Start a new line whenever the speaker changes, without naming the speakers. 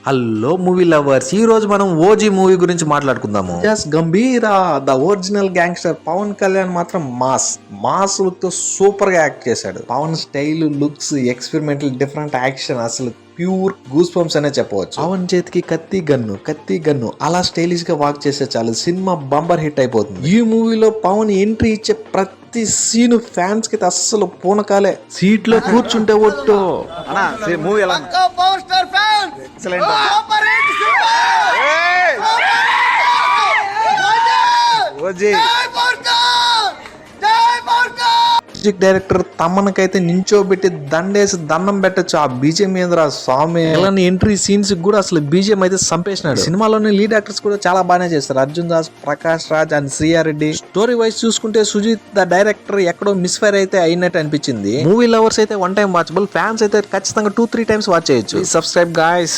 Hello movie lovers, ఈ రోజు మనం ఓజీ మూవీ గురించి మాట్లాడుకుందాము. Just Gambheera the original gangster Pawan Kalyan మాత్రం మాస్ లుక్ తో సూపర్ గా యాక్ట్ చేశాడు. Pawan style, looks, experimental, different action అసలు ప్యూర్ గూస్ బంప్స్ అనే చెప్పవచ్చు. పవన్ చేతికి కత్తి గన్ను అలా స్టైలిష్ గా వాక్ చేస్తే చాలు సినిమా బంబర్ హిట్ అయిపోతుంది. ఈ మూవీలో పవన్ ఎంట్రీ ఇచ్చే ప్రతి సీన్ ఫ్యాన్స్ కి అస్సలు పూనకాలే. సీట్ లో కూర్చుంటే ఒట్టు
మూవీ ఎలా power star fan excellent super hit OG
music director తమ్మనకైతే నించోబెట్టి దండేసి దండం పెట్టచ్చు. ఆ బీజేం ఏంద్రా స్వామి. ఇలాంటి ఎంట్రీ సీన్స్ కూడా అసలు బీజేం అయితే సంపేసినాడు. సినిమాలోని లీడ్ యాక్టర్స్ కూడా చాలా బాగానే చేస్తారు. Arjun Das, Prakash Raj and Shriya Reddy. Story wise చూసుకుంటే సుజిత్ ద డైరెక్టర్ ఎక్కడో మిస్ఫైర్ అయితే అయినట్టు అనిపించింది. మూవీ లవర్స్ అయితే 1 టైం వాచబుల్, ఫ్యాన్స్ అయితే ఖచ్చితంగా 2-3 టైమ్స్ వాచ్ చేయొచ్చు. Subscribe guys.